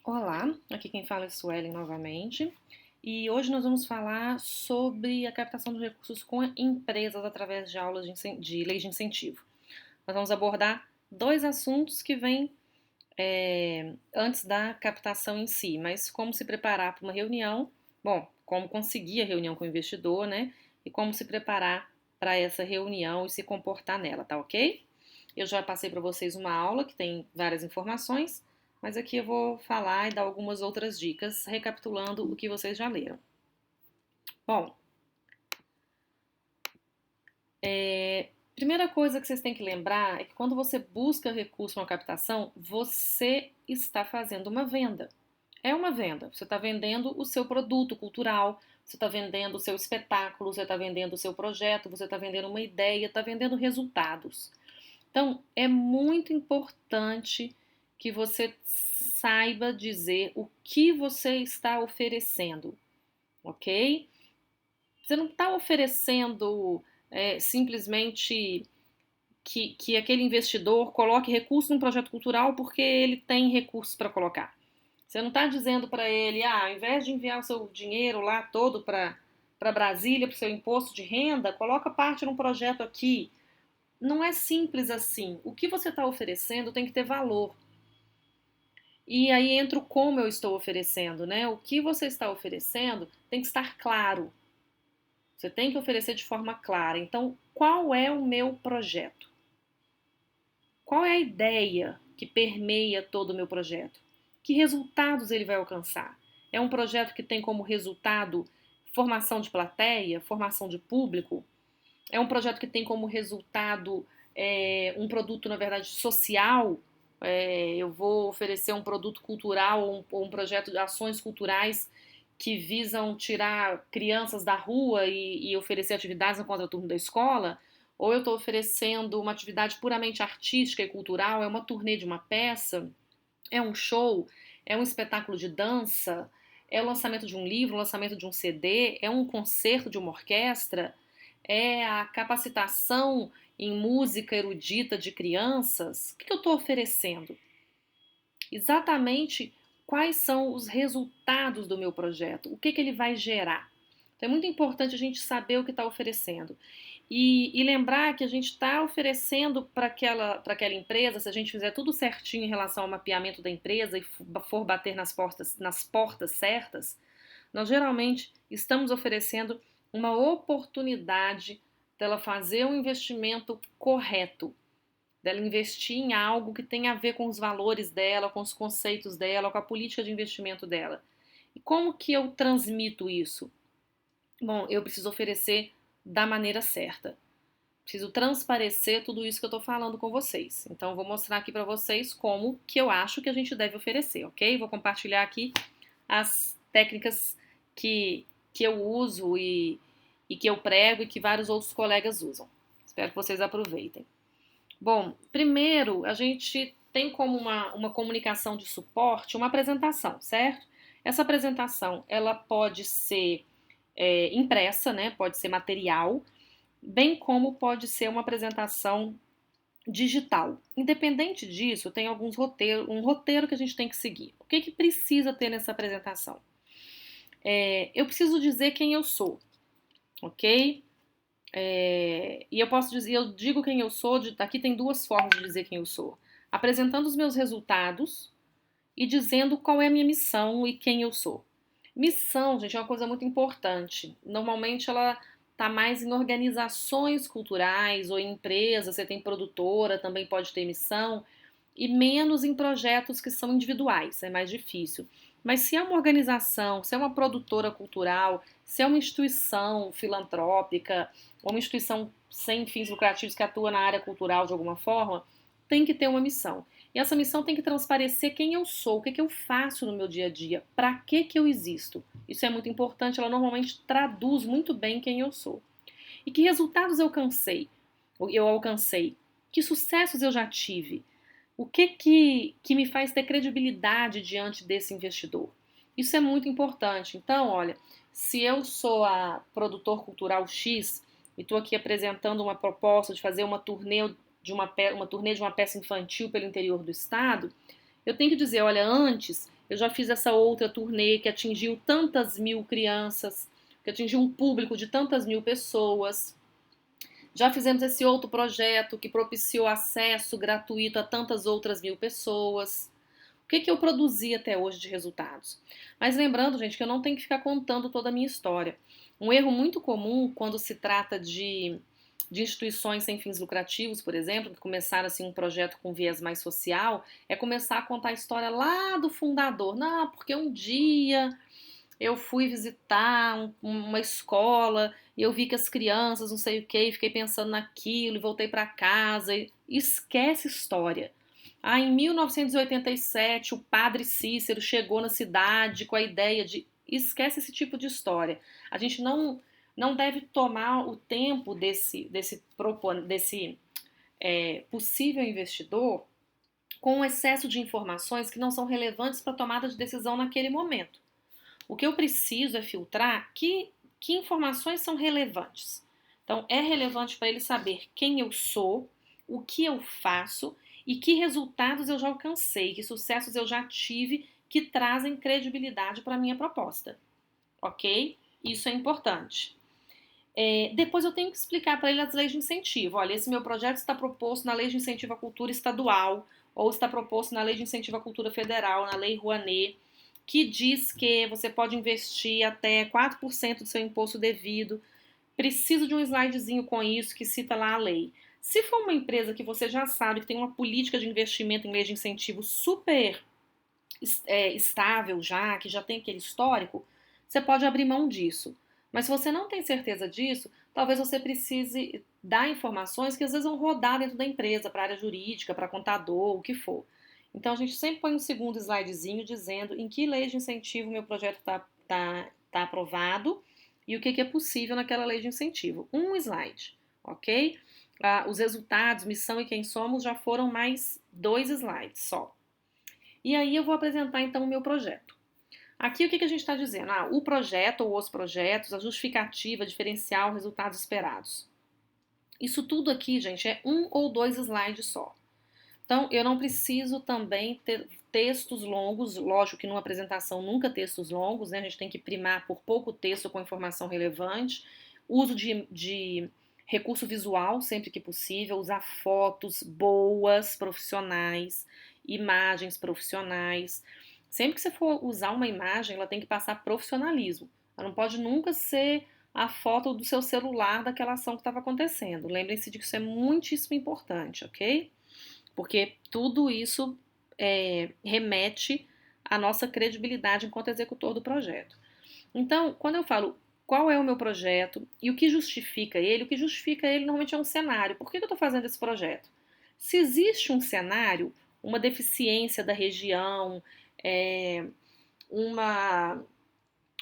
Olá, aqui quem fala é Suelen novamente. E hoje nós vamos falar sobre a captação de recursos com empresas através de aulas de leis de incentivo. Nós vamos abordar dois assuntos que vêm antes da captação em si, mas como se preparar para uma reunião, bom, como conseguir a reunião com o investidor, né? E como se preparar para essa reunião e se comportar nela, tá ok? Eu já passei para vocês uma aula que tem várias informações, mas aqui eu vou falar e dar algumas outras dicas, recapitulando o que vocês já leram. Bom, primeira coisa que vocês têm que lembrar é que quando você busca recurso para uma captação, você está fazendo uma venda. É uma venda. Você está vendendo o seu produto cultural, você está vendendo o seu espetáculo, você está vendendo o seu projeto, você está vendendo uma ideia, está vendendo resultados. Então, é muito importante que você saiba dizer o que você está oferecendo, ok? Você não está oferecendo simplesmente que aquele investidor coloque recurso num projeto cultural porque ele tem recursos para colocar. Você não está dizendo para ele, ao invés de enviar o seu dinheiro lá todo para Brasília, para o seu imposto de renda, coloca parte num projeto aqui. Não é simples assim. O que você está oferecendo tem que ter valor. E aí entra o como eu estou oferecendo, né? O que você está oferecendo tem que estar claro. Você tem que oferecer de forma clara. Então, qual é o meu projeto? Qual é a ideia que permeia todo o meu projeto? Que resultados ele vai alcançar? É um projeto que tem como resultado formação de plateia, formação de público? É um projeto que tem como resultado um produto, na verdade, social? Eu vou oferecer um produto cultural ou um projeto de ações culturais que visam tirar crianças da rua e oferecer atividades no contraturno da escola? Ou eu estou oferecendo uma atividade puramente artística e cultural? É uma turnê de uma peça? É um show? É um espetáculo de dança? É o lançamento de um livro, o lançamento de um CD? É um concerto de uma orquestra? É a capacitação em música erudita de crianças? O que eu estou oferecendo? Exatamente quais são os resultados do meu projeto? O que ele vai gerar? Então é muito importante a gente saber o que está oferecendo. E lembrar que a gente está oferecendo para aquela empresa, se a gente fizer tudo certinho em relação ao mapeamento da empresa e for bater nas portas certas, nós geralmente estamos oferecendo uma oportunidade dela fazer um investimento correto, dela investir em algo que tem a ver com os valores dela, com os conceitos dela, com a política de investimento dela. E como que eu transmito isso? Bom, eu preciso oferecer da maneira certa. Preciso transparecer tudo isso que eu estou falando com vocês. Então, eu vou mostrar aqui para vocês como que eu acho que a gente deve oferecer, ok? Vou compartilhar aqui as técnicas que eu uso e que eu prego e que vários outros colegas usam. Espero que vocês aproveitem. Bom, primeiro, a gente tem como uma comunicação de suporte uma apresentação, certo? Essa apresentação, ela pode ser impressa, né? Pode ser material, bem como pode ser uma apresentação digital. Independente disso, tem um roteiro que a gente tem que seguir. O que que precisa ter nessa apresentação? Eu preciso dizer quem eu sou, ok? E eu posso dizer, eu digo quem eu sou, aqui tem duas formas de dizer quem eu sou. Apresentando os meus resultados e dizendo qual é a minha missão e quem eu sou. Missão, gente, é uma coisa muito importante. Normalmente ela está mais em organizações culturais ou em empresas, você tem produtora, também pode ter missão, e menos em projetos que são individuais, é mais difícil. Mas se é uma organização, se é uma produtora cultural, se é uma instituição filantrópica, ou uma instituição sem fins lucrativos que atua na área cultural de alguma forma, tem que ter uma missão. E essa missão tem que transparecer quem eu sou, o que eu faço no meu dia a dia, para que eu existo. Isso é muito importante, ela normalmente traduz muito bem quem eu sou. E que resultados eu alcancei, que sucessos eu já tive, o que me faz ter credibilidade diante desse investidor. Isso é muito importante. Então, olha, se eu sou a produtor cultural X e estou aqui apresentando uma proposta de fazer uma turnê de uma peça infantil pelo interior do estado, eu tenho que dizer, olha, antes Eu já fiz essa outra turnê que atingiu tantas mil crianças, que atingiu um público de tantas mil pessoas. Já fizemos esse outro projeto que propiciou acesso gratuito a tantas outras mil pessoas. O que eu produzi até hoje de resultados? Mas lembrando, gente, que eu não tenho que ficar contando toda a minha história. Um erro muito comum quando se trata de instituições sem fins lucrativos, por exemplo, que começaram assim um projeto com viés mais social, é começar a contar a história lá do fundador. Não, porque um dia eu fui visitar uma escola e eu vi que as crianças não sei o que, fiquei pensando naquilo e voltei para casa. Esquece história. Ah, em 1987, o padre Cícero chegou na cidade com a ideia de... Esquece esse tipo de história. A gente não deve tomar o tempo desse possível investidor com um excesso de informações que não são relevantes para a tomada de decisão naquele momento. O que eu preciso é filtrar que informações são relevantes. Então, é relevante para ele saber quem eu sou, o que eu faço e que resultados eu já alcancei, que sucessos eu já tive que trazem credibilidade para a minha proposta. Ok? Isso é importante. Depois eu tenho que explicar para ele as leis de incentivo. Olha, esse meu projeto está proposto na Lei de Incentivo à Cultura Estadual ou está proposto na Lei de Incentivo à Cultura Federal, na Lei Rouanet, que diz que você pode investir até 4% do seu imposto devido. Preciso de um slidezinho com isso que cita lá a lei. Se for uma empresa que você já sabe que tem uma política de investimento em lei de incentivo super estável já, que já tem aquele histórico, você pode abrir mão disso. Mas se você não tem certeza disso, talvez você precise dar informações que às vezes vão rodar dentro da empresa, para a área jurídica, para contador, o que for. Então a gente sempre põe um segundo slidezinho dizendo em que lei de incentivo meu projeto tá aprovado e o que é possível naquela lei de incentivo. Um slide, ok? Os resultados, missão e quem somos já foram mais 2 slides só. E aí eu vou apresentar então o meu projeto. Aqui o que a gente está dizendo? O projeto ou os projetos, a justificativa, diferencial, resultados esperados. Isso tudo aqui, gente, é 1 ou 2 slides só. Então, eu não preciso também ter textos longos, lógico que numa apresentação nunca textos longos, né? A gente tem que primar por pouco texto com informação relevante, uso de recurso visual sempre que possível, usar fotos boas, profissionais, imagens profissionais. Sempre que você for usar uma imagem, ela tem que passar profissionalismo. Ela não pode nunca ser a foto do seu celular daquela ação que estava acontecendo. Lembrem-se de que isso é muitíssimo importante, ok? Porque tudo isso remete à nossa credibilidade enquanto executor do projeto. Então, quando eu falo qual é o meu projeto e o que justifica ele, normalmente é um cenário. Por que eu estou fazendo esse projeto? Se existe um cenário, uma deficiência da região,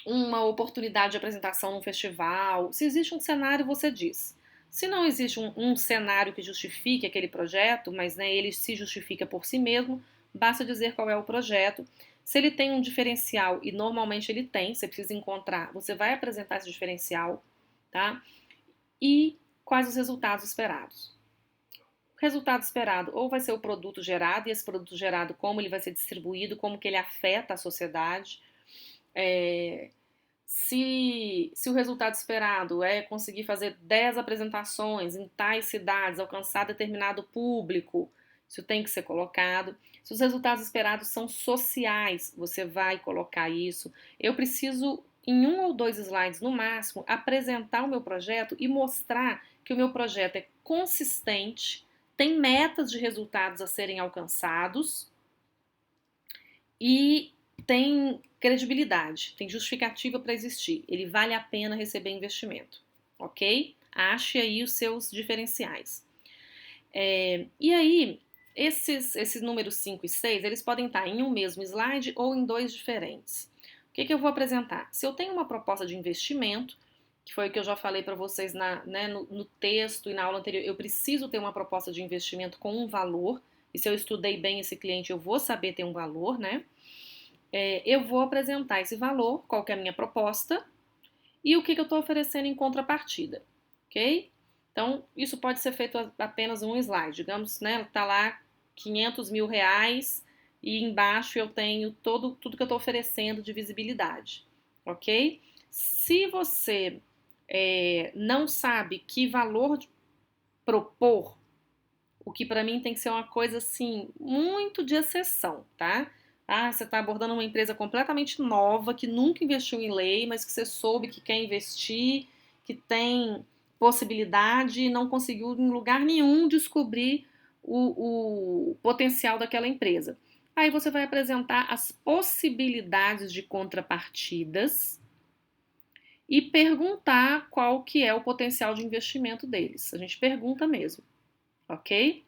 uma oportunidade de apresentação num festival, se existe um cenário, você diz. Se não existe um cenário que justifique aquele projeto, mas ele se justifica por si mesmo, basta dizer qual é o projeto. Se ele tem um diferencial, e normalmente ele tem, você precisa encontrar, você vai apresentar esse diferencial, tá? E quais os resultados esperados. O resultado esperado ou vai ser o produto gerado, e esse produto gerado, como ele vai ser distribuído, como que ele afeta a sociedade. Se o resultado esperado é conseguir fazer 10 apresentações em tais cidades, alcançar determinado público, isso tem que ser colocado. Se os resultados esperados são sociais, você vai colocar isso. Eu preciso, em 1 ou 2 slides no máximo, apresentar o meu projeto e mostrar que o meu projeto é consistente, tem metas de resultados a serem alcançados e tem credibilidade, tem justificativa para existir. Ele vale a pena receber investimento, ok? Ache aí os seus diferenciais. E aí, esses números 5 e 6, eles podem estar em um mesmo slide ou em 2 diferentes. O que eu vou apresentar? Se eu tenho uma proposta de investimento, que foi o que eu já falei para vocês no texto e na aula anterior, eu preciso ter uma proposta de investimento com um valor, e se eu estudei bem esse cliente, eu vou saber ter um valor, né? Eu vou apresentar esse valor, qual que é a minha proposta e o que eu estou oferecendo em contrapartida, ok? Então, isso pode ser feito apenas um slide, digamos, né? Tá lá 500 mil reais e embaixo eu tenho tudo que eu estou oferecendo de visibilidade, ok? Se você não sabe que valor propor, o que para mim tem que ser uma coisa assim, muito de exceção, tá? Ah, você está abordando uma empresa completamente nova, que nunca investiu em lei, mas que você soube que quer investir, que tem possibilidade e não conseguiu em lugar nenhum descobrir o potencial daquela empresa. Aí você vai apresentar as possibilidades de contrapartidas e perguntar qual que é o potencial de investimento deles. A gente pergunta mesmo, ok?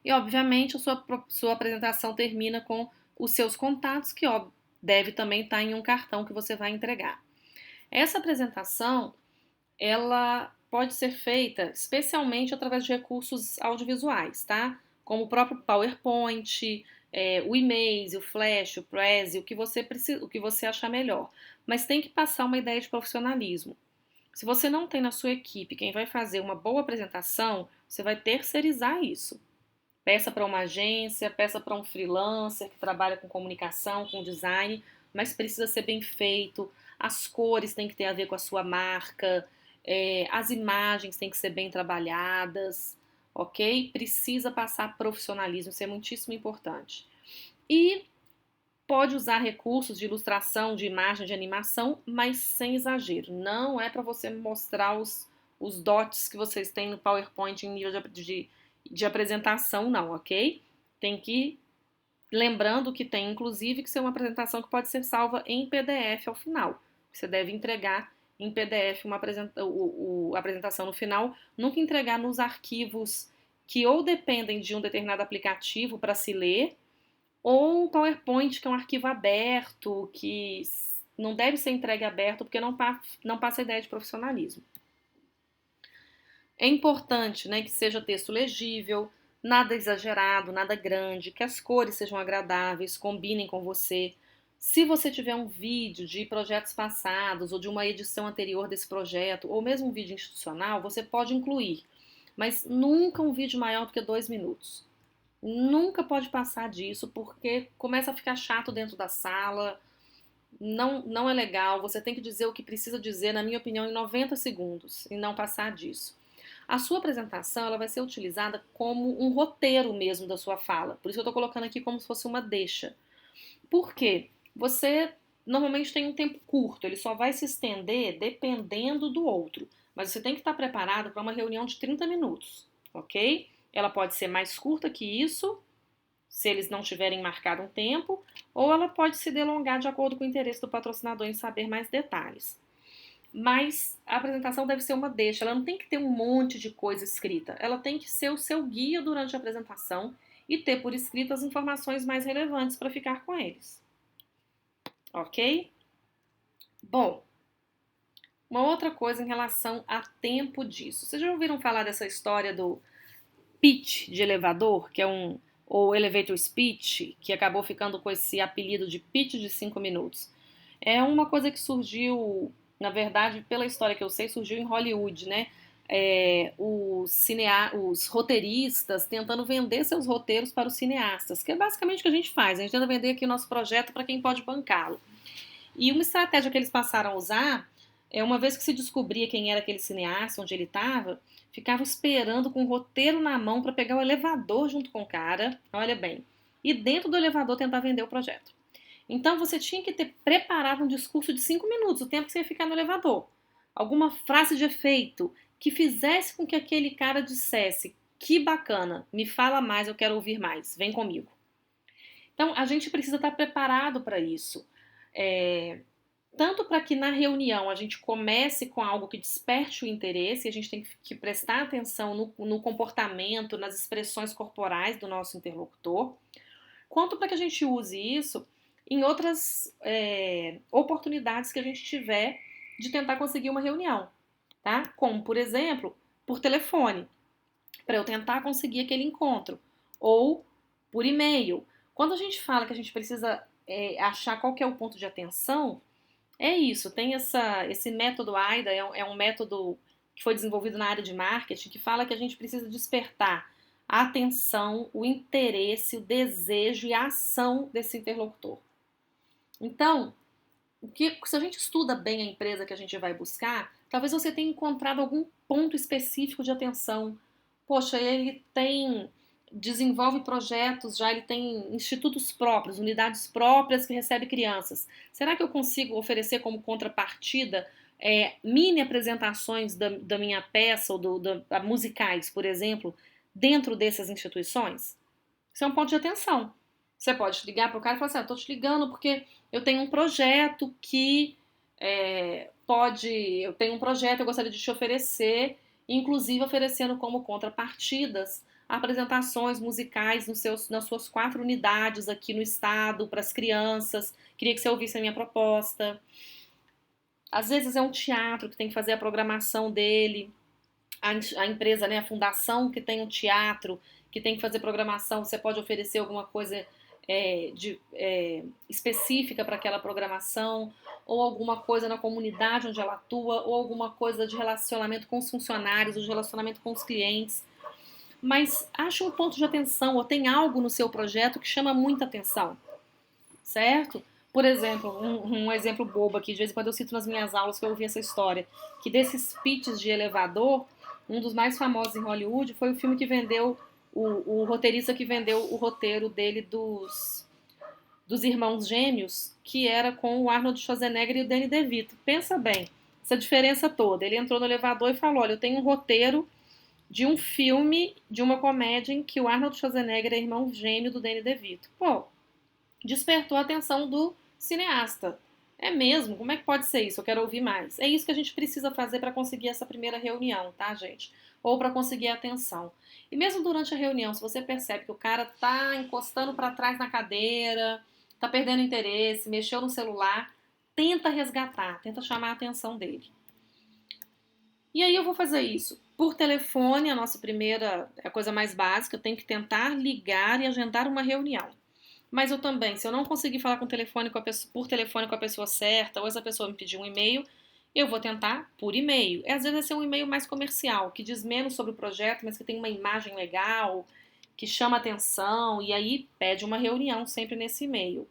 E, obviamente, a sua apresentação termina com os seus contatos, que ó, deve também estar em um cartão que você vai entregar. Essa apresentação, ela pode ser feita especialmente através de recursos audiovisuais, tá? Como o próprio PowerPoint, o e-mail, o Flash, o Prezi, o que você precisa, o que você achar melhor. Mas tem que passar uma ideia de profissionalismo. Se você não tem na sua equipe quem vai fazer uma boa apresentação, você vai terceirizar isso. Peça para uma agência, peça para um freelancer que trabalha com comunicação, com design, mas precisa ser bem feito. As cores têm que ter a ver com a sua marca, as imagens têm que ser bem trabalhadas, ok? Precisa passar profissionalismo, isso é muitíssimo importante. E pode usar recursos de ilustração, de imagem, de animação, mas sem exagero. Não é para você mostrar os dots que vocês têm no PowerPoint em nível de apresentação, não, ok? Tem que lembrando que tem, inclusive, que ser uma apresentação que pode ser salva em PDF ao final. Você deve entregar em PDF a apresentação no final, nunca entregar nos arquivos que ou dependem de um determinado aplicativo para se ler, ou o PowerPoint, que é um arquivo aberto, que não deve ser entregue aberto, porque não passa a ideia de profissionalismo. É importante, né, que seja texto legível, nada exagerado, nada grande, que as cores sejam agradáveis, combinem com você. Se você tiver um vídeo de projetos passados ou de uma edição anterior desse projeto, ou mesmo um vídeo institucional, você pode incluir, mas nunca um vídeo maior do que 2 minutos. Nunca pode passar disso, porque começa a ficar chato dentro da sala, não é legal, você tem que dizer o que precisa dizer, na minha opinião, em 90 segundos, e não passar disso. A sua apresentação ela vai ser utilizada como um roteiro mesmo da sua fala. Por isso eu estou colocando aqui como se fosse uma deixa. Por quê? Você normalmente tem um tempo curto, ele só vai se estender dependendo do outro. Mas você tem que estar preparado para uma reunião de 30 minutos, ok? Ela pode ser mais curta que isso, se eles não tiverem marcado um tempo, ou ela pode se delongar de acordo com o interesse do patrocinador em saber mais detalhes. Mas a apresentação deve ser uma deixa, ela não tem que ter um monte de coisa escrita, ela tem que ser o seu guia durante a apresentação e ter por escrito as informações mais relevantes para ficar com eles. Ok? Bom, uma outra coisa em relação a tempo disso. Vocês já ouviram falar dessa história do pitch de elevador, que é ou elevator speech, que acabou ficando com esse apelido de pitch de 5 minutos? É uma coisa que surgiu, na verdade, pela história que eu sei, surgiu em Hollywood, né? Os roteiristas tentando vender seus roteiros para os cineastas, que é basicamente o que a gente faz. A gente tenta vender aqui o nosso projeto para quem pode bancá-lo. E uma estratégia que eles passaram a usar uma vez que se descobria quem era aquele cineasta, onde ele estava, ficava esperando com o roteiro na mão para pegar o elevador junto com o cara, olha bem, e dentro do elevador tentar vender o projeto. Então você tinha que ter preparado um discurso de 5 minutos, o tempo que você ia ficar no elevador. Alguma frase de efeito que fizesse com que aquele cara dissesse: que bacana, me fala mais, eu quero ouvir mais, vem comigo. Então a gente precisa estar preparado para isso. Tanto para que na reunião a gente comece com algo que desperte o interesse, e a gente tem que prestar atenção no comportamento, nas expressões corporais do nosso interlocutor, quanto para que a gente use isso em outras oportunidades que a gente tiver de tentar conseguir uma reunião, tá? Como, por exemplo, por telefone, para eu tentar conseguir aquele encontro, ou por e-mail. Quando a gente fala que a gente precisa achar qual que é o ponto de atenção, é isso, tem esse método AIDA, é um método que foi desenvolvido na área de marketing, que fala que a gente precisa despertar a atenção, o interesse, o desejo e a ação desse interlocutor. Então, se a gente estuda bem a empresa que a gente vai buscar, talvez você tenha encontrado algum ponto específico de atenção. Poxa, ele desenvolve projetos, já ele tem institutos próprios, unidades próprias que recebe crianças. Será que eu consigo oferecer como contrapartida mini apresentações da minha peça ou musicais, por exemplo, dentro dessas instituições? Isso é um ponto de atenção. Você pode ligar para o cara e falar assim, estou te ligando porque eu tenho um projeto eu tenho um projeto, eu gostaria de te oferecer, inclusive oferecendo como contrapartidas apresentações musicais nas suas 4 unidades aqui no estado, para as crianças. Queria que você ouvisse a minha proposta. Às vezes é um teatro que tem que fazer a programação dele, a empresa, né, a fundação que tem um teatro, que tem que fazer programação, você pode oferecer alguma coisa específica para aquela programação, ou alguma coisa na comunidade onde ela atua, ou alguma coisa de relacionamento com os funcionários, ou de relacionamento com os clientes. Mas acha um ponto de atenção, ou tem algo no seu projeto que chama muita atenção, certo? Por exemplo, um exemplo bobo aqui, de vez em quando eu cito nas minhas aulas que eu ouvi essa história, que desses pitches de elevador, um dos mais famosos em Hollywood foi o filme que vendeu, o roteirista que vendeu o roteiro dele dos Irmãos Gêmeos, que era com o Arnold Schwarzenegger e o Danny DeVito. Pensa bem, essa diferença toda. Ele entrou no elevador e falou, olha, eu tenho um roteiro de um filme, de uma comédia em que o Arnold Schwarzenegger é irmão gêmeo do Danny DeVito. Pô, despertou a atenção do cineasta. É mesmo? Como é que pode ser isso? Eu quero ouvir mais. É isso que a gente precisa fazer para conseguir essa primeira reunião, tá, gente? Ou para conseguir a atenção. E mesmo durante a reunião, se você percebe que o cara tá encostando para trás na cadeira, tá perdendo interesse, mexeu no celular, tenta resgatar, tenta chamar a atenção dele. E aí eu vou fazer isso por telefone, a nossa primeira, a coisa mais básica, eu tenho que tentar ligar e agendar uma reunião. Mas eu também, se eu não conseguir falar por telefone com a pessoa certa, ou essa pessoa me pedir um e-mail, eu vou tentar por e-mail. Às vezes vai ser um e-mail mais comercial, que diz menos sobre o projeto, mas que tem uma imagem legal, que chama atenção, e aí pede uma reunião sempre nesse e-mail.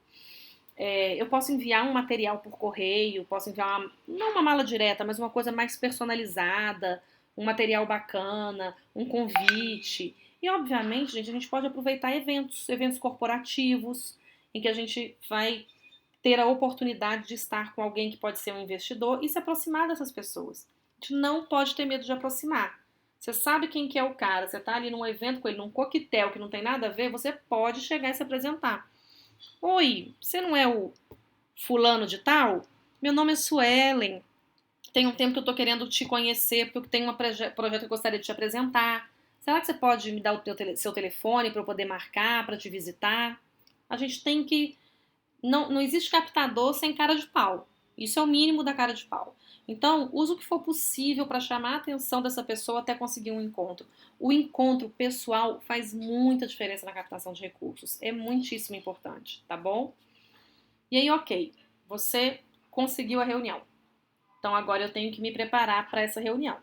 Eu posso enviar um material por correio, posso enviar, não uma mala direta, mas uma coisa mais personalizada, um material bacana, um convite. E, obviamente, gente, a gente pode aproveitar eventos corporativos, em que a gente vai ter a oportunidade de estar com alguém que pode ser um investidor e se aproximar dessas pessoas. A gente não pode ter medo de aproximar. Você sabe quem que é o cara, você está ali num evento com ele, num coquetel que não tem nada a ver, você pode chegar e se apresentar. Oi, você não é o fulano de tal? Meu nome é Suelen. Tem um tempo que eu tô querendo te conhecer, porque eu tenho um projeto que eu gostaria de te apresentar. Será que você pode me dar seu telefone para eu poder marcar, para te visitar? A gente tem que... Não existe captador sem cara de pau. Isso é o mínimo da cara de pau. Então, use o que for possível para chamar a atenção dessa pessoa até conseguir um encontro. O encontro pessoal faz muita diferença na captação de recursos. É muitíssimo importante, tá bom? E aí, ok, você conseguiu a reunião. Então, agora eu tenho que me preparar para essa reunião.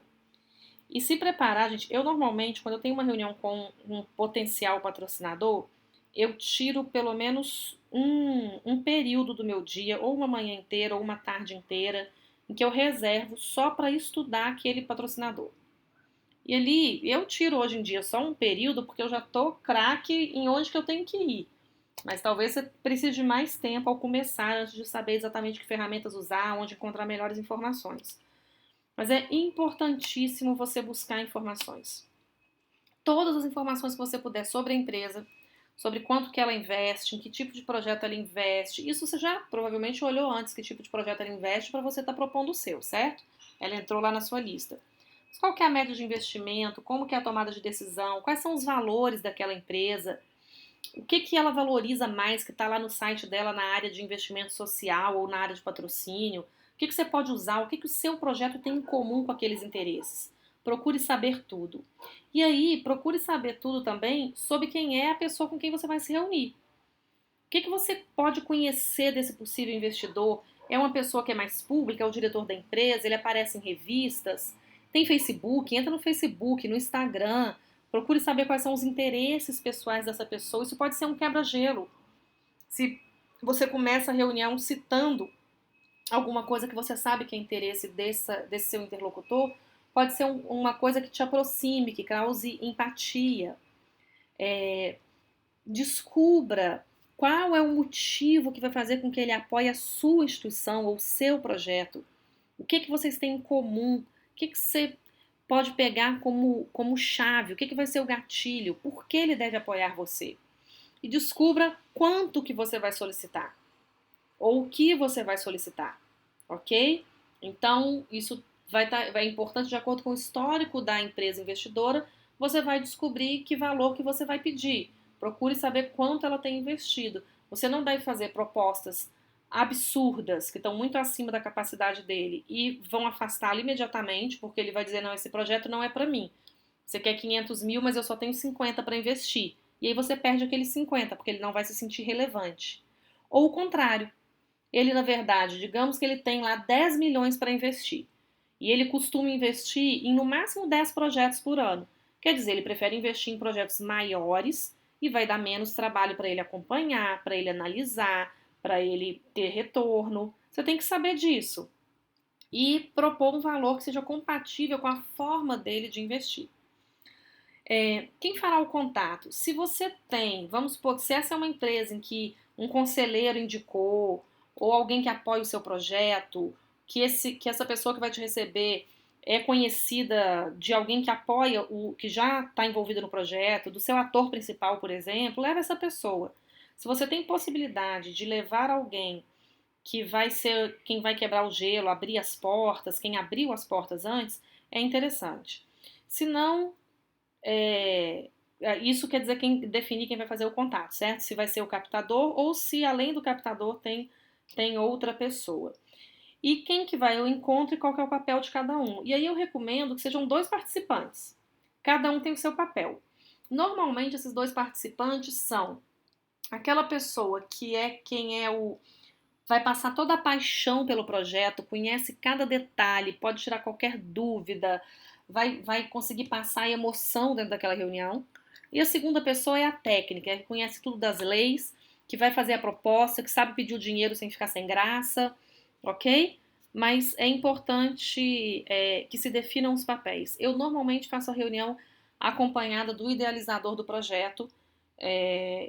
E se preparar, gente, eu normalmente, quando eu tenho uma reunião com um potencial patrocinador, eu tiro pelo menos um período do meu dia, ou uma manhã inteira, ou uma tarde inteira, em que eu reservo só para estudar aquele patrocinador. E ali, eu tiro hoje em dia só um período, porque eu já tô craque em onde que eu tenho que ir. Mas talvez você precise de mais tempo ao começar, antes de saber exatamente que ferramentas usar, onde encontrar melhores informações. Mas é importantíssimo você buscar informações. Todas as informações que você puder sobre a empresa, sobre quanto que ela investe, em que tipo de projeto ela investe. Isso você já provavelmente olhou antes que tipo de projeto ela investe para você estar propondo o seu, certo? Ela entrou lá na sua lista. Mas qual que é a média de investimento? Como que é a tomada de decisão? Quais são os valores daquela empresa? O que ela valoriza mais que está lá no site dela na área de investimento social ou na área de patrocínio? O que você pode usar? O que o seu projeto tem em comum com aqueles interesses? Procure saber tudo. E aí, procure saber tudo também sobre quem é a pessoa com quem você vai se reunir. O que você pode conhecer desse possível investidor? É uma pessoa que é mais pública, é o diretor da empresa, ele aparece em revistas, tem Facebook, entra no Facebook, no Instagram, Procure saber quais são os interesses pessoais dessa pessoa. Isso pode ser um quebra-gelo. Se você começa a reunião citando alguma coisa que você sabe que é interesse desse seu interlocutor, pode ser uma coisa que te aproxime, que cause empatia. Descubra qual é o motivo que vai fazer com que ele apoie a sua instituição ou o seu projeto. O que vocês têm em comum? O que você pode pegar como chave? O que vai ser o gatilho? Por que ele deve apoiar você? E descubra quanto que você vai solicitar. Ou o que você vai solicitar. Ok? Então, isso é importante de acordo com o histórico da empresa investidora. Você vai descobrir que valor que você vai pedir. Procure saber quanto ela tem investido. Você não deve fazer propostas absurdas, que estão muito acima da capacidade dele e vão afastá-lo imediatamente, porque ele vai dizer, não, esse projeto não é para mim. Você quer 500 mil, mas eu só tenho 50 para investir. E aí você perde aqueles 50, porque ele não vai se sentir relevante. Ou o contrário. Ele, na verdade, digamos que ele tem lá 10 milhões para investir. E ele costuma investir em no máximo 10 projetos por ano. Quer dizer, ele prefere investir em projetos maiores e vai dar menos trabalho para ele acompanhar, para ele analisar, para ele ter retorno. Você tem que saber disso. E propor um valor que seja compatível com a forma dele de investir. Quem fará o contato? Se você tem, vamos supor que se essa é uma empresa em que um conselheiro indicou, ou alguém que apoia o seu projeto, que essa pessoa que vai te receber é conhecida de alguém que apoia que já está envolvido no projeto, do seu ator principal, por exemplo, leva essa pessoa. Se você tem possibilidade de levar alguém que vai ser quem vai quebrar o gelo, abrir as portas, quem abriu as portas antes, é interessante. Se não, isso quer dizer quem definir quem vai fazer o contato, certo? Se vai ser o captador ou se além do captador tem outra pessoa. E quem que vai ao encontro e qual que é o papel de cada um. E aí eu recomendo que sejam 2 participantes. Cada um tem o seu papel. Normalmente esses 2 participantes são aquela pessoa que é quem vai passar toda a paixão pelo projeto, conhece cada detalhe, pode tirar qualquer dúvida, vai conseguir passar a emoção dentro daquela reunião. E a segunda pessoa é a técnica, que conhece tudo das leis, que vai fazer a proposta, que sabe pedir o dinheiro sem ficar sem graça, ok? Mas é importante que se definam os papéis. Eu normalmente faço a reunião acompanhada do idealizador do projeto,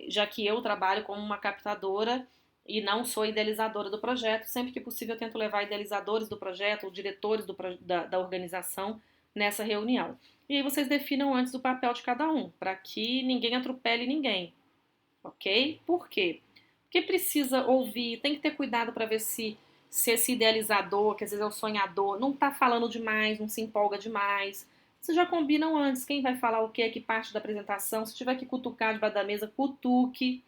já que eu trabalho como uma captadora e não sou idealizadora do projeto. Sempre que possível eu tento levar idealizadores do projeto, ou diretores da organização nessa reunião. E aí vocês definam antes o papel de cada um, para que ninguém atropele ninguém, ok? Por quê? Porque precisa ouvir, tem que ter cuidado para ver se esse idealizador, que às vezes é o sonhador, não está falando demais, não se empolga demais. Vocês já combinam antes quem vai falar o que parte da apresentação. Se tiver que cutucar debaixo da mesa, cutuque.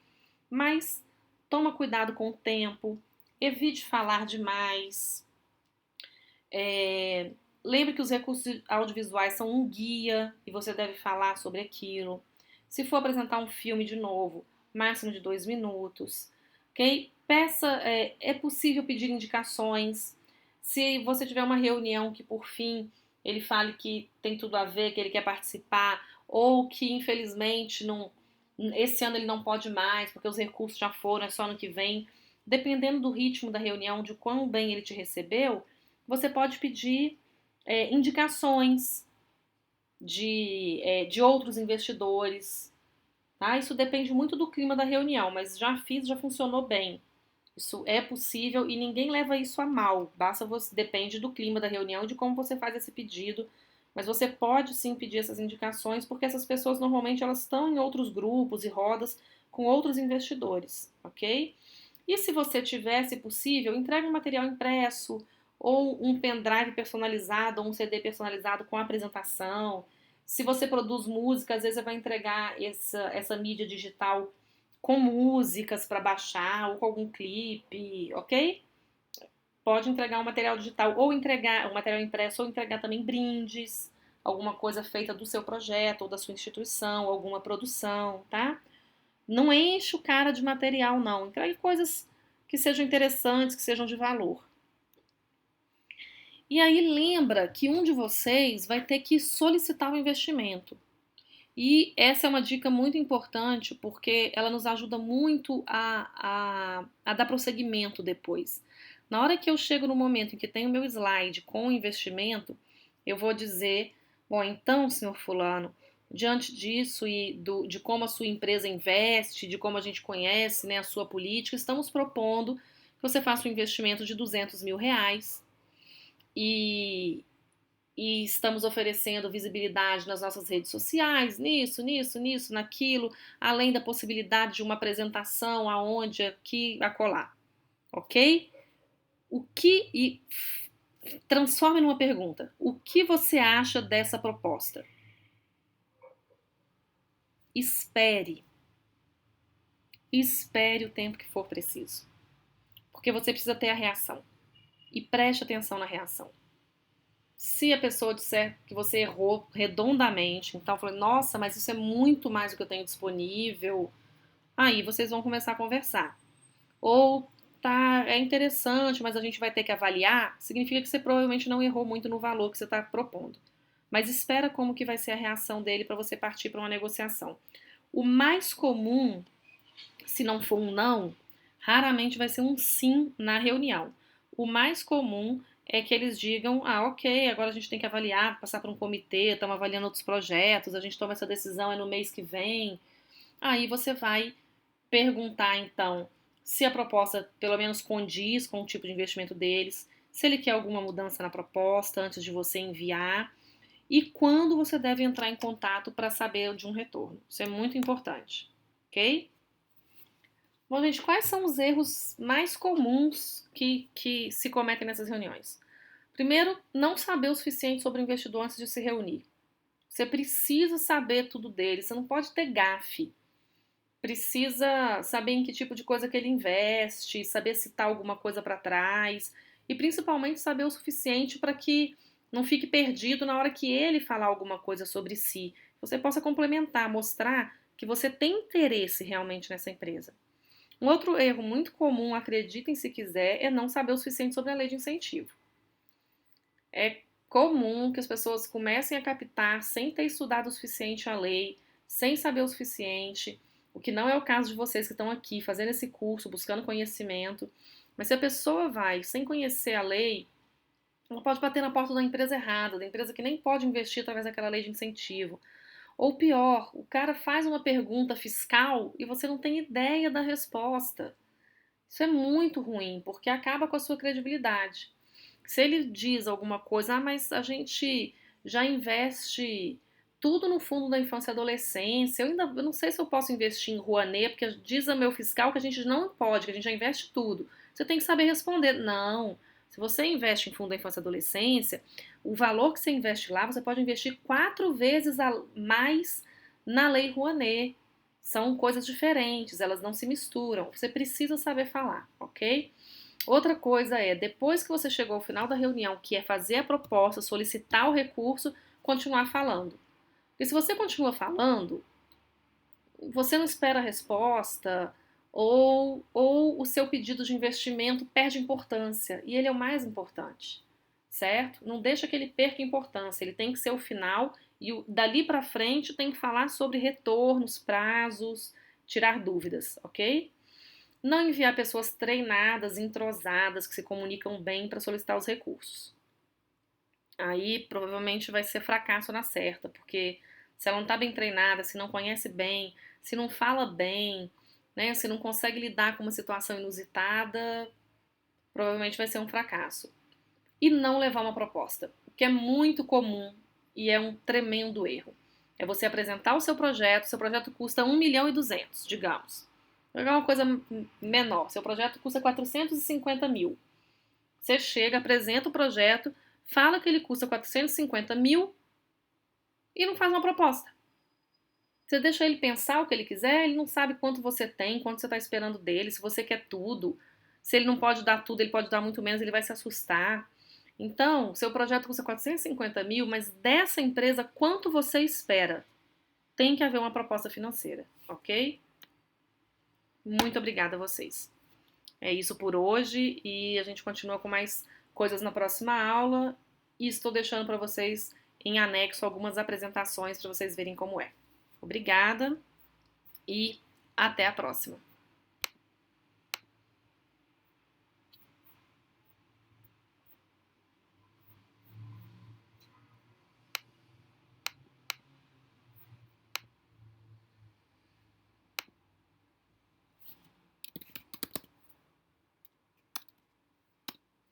Mas toma cuidado com o tempo, evite falar demais. Lembre que os recursos audiovisuais são um guia e você deve falar sobre aquilo. Se for apresentar um filme de novo, máximo de 2 minutos. Ok? É possível pedir indicações. Se você tiver uma reunião que por fim ele fale que tem tudo a ver, que ele quer participar, ou que infelizmente esse ano ele não pode mais, porque os recursos já foram, é só ano que vem. Dependendo do ritmo da reunião, de quão bem ele te recebeu, você pode pedir indicações de outros investidores. Tá? Isso depende muito do clima da reunião, mas já funcionou bem. Isso é possível e ninguém leva isso a mal. Depende do clima da reunião e de como você faz esse pedido. Mas você pode sim pedir essas indicações, porque essas pessoas normalmente elas estão em outros grupos e rodas com outros investidores, ok? E se você tiver, se possível, entregue um material impresso ou um pendrive personalizado ou um CD personalizado com a apresentação. Se você produz música, às vezes você vai entregar essa mídia digital com músicas para baixar ou com algum clipe, ok? Pode entregar um material digital ou entregar um material impresso ou entregar também brindes, alguma coisa feita do seu projeto ou da sua instituição, alguma produção, tá? Não enche o cara de material, não. Entregue coisas que sejam interessantes, que sejam de valor. E aí lembra que um de vocês vai ter que solicitar o investimento. E essa é uma dica muito importante porque ela nos ajuda muito a dar prosseguimento depois. Na hora que eu chego no momento em que tenho o meu slide com o investimento, eu vou dizer, bom, então, senhor fulano, diante disso de como a sua empresa investe, de como a gente conhece, né, a sua política, estamos propondo que você faça um investimento de R$ 200.000 e, e estamos oferecendo visibilidade nas nossas redes sociais, nisso, naquilo, além da possibilidade de uma apresentação aonde, aqui, acolá, ok? E transforme numa pergunta. O que você acha dessa proposta? Espere. Espere o tempo que for preciso. Porque você precisa ter a reação. E preste atenção na reação. Se a pessoa disser que você errou redondamente, então falou, nossa, mas isso é muito mais do que eu tenho disponível, aí vocês vão começar a conversar. Ou tá, é interessante, mas a gente vai ter que avaliar, significa que você provavelmente não errou muito no valor que você está propondo. Mas espera como que vai ser a reação dele para você partir para uma negociação. O mais comum, se não for um não, raramente vai ser um sim na reunião. O mais comum é que eles digam, ok, agora a gente tem que avaliar, passar por um comitê, estamos avaliando outros projetos, a gente toma essa decisão, é no mês que vem. Aí você vai perguntar, então, se a proposta pelo menos condiz com o tipo de investimento deles, se ele quer alguma mudança na proposta antes de você enviar e quando você deve entrar em contato para saber de um retorno. Isso é muito importante, ok? Bom, gente, quais são os erros mais comuns que se cometem nessas reuniões? Primeiro, não saber o suficiente sobre o investidor antes de se reunir. Você precisa saber tudo dele, você não pode ter gafe. Precisa saber em que tipo de coisa que ele investe, saber se está alguma coisa para trás e principalmente saber o suficiente para que não fique perdido na hora que ele falar alguma coisa sobre si. Você possa complementar, mostrar que você tem interesse realmente nessa empresa. Um outro erro muito comum, acreditem se quiser, é não saber o suficiente sobre a lei de incentivo. É comum que as pessoas comecem a captar sem ter estudado o suficiente a lei, sem saber o suficiente, o que não é o caso de vocês que estão aqui fazendo esse curso, buscando conhecimento. Mas se a pessoa vai sem conhecer a lei, ela pode bater na porta da empresa errada, da empresa que nem pode investir através daquela lei de incentivo. Ou pior, o cara faz uma pergunta fiscal e você não tem ideia da resposta. Isso é muito ruim, porque acaba com a sua credibilidade. Se ele diz alguma coisa, mas a gente já investe tudo no fundo da infância e adolescência, eu não sei se eu posso investir em Rouanet, porque diz a meu fiscal que a gente não pode, que a gente já investe tudo. Você tem que saber responder. Não. Se você investe em fundo da infância e adolescência, o valor que você investe lá, você pode investir 4 vezes a mais na Lei Rouanet. São coisas diferentes, elas não se misturam. Você precisa saber falar, ok? Outra coisa é, depois que você chegou ao final da reunião, que é fazer a proposta, solicitar o recurso, continuar falando. Porque se você continua falando, você não espera a resposta ou o seu pedido de investimento perde importância. E ele é o mais importante, certo? Não deixa que ele perca importância. Ele tem que ser o final e dali para frente tem que falar sobre retornos, prazos, tirar dúvidas, ok? Não enviar pessoas treinadas, entrosadas, que se comunicam bem para solicitar os recursos. Aí provavelmente vai ser fracasso na certa, porque se ela não está bem treinada, se não conhece bem, se não fala bem, né, se não consegue lidar com uma situação inusitada, provavelmente vai ser um fracasso. E não levar uma proposta, o que é muito comum e é um tremendo erro. É você apresentar o seu projeto custa 1.200.000, digamos. Vou pegar uma coisa menor, seu projeto custa 450 mil. Você chega, apresenta o projeto, fala que ele custa 450 mil e não faz uma proposta. Você deixa ele pensar o que ele quiser, ele não sabe quanto você tem, quanto você está esperando dele, se você quer tudo. Se ele não pode dar tudo, ele pode dar muito menos, ele vai se assustar. Então, seu projeto custa 450 mil, mas dessa empresa, quanto você espera? Tem que haver uma proposta financeira, ok? Muito obrigada a vocês. É isso por hoje e a gente continua com mais coisas na próxima aula e estou deixando para vocês em anexo algumas apresentações para vocês verem como é. Obrigada e até a próxima.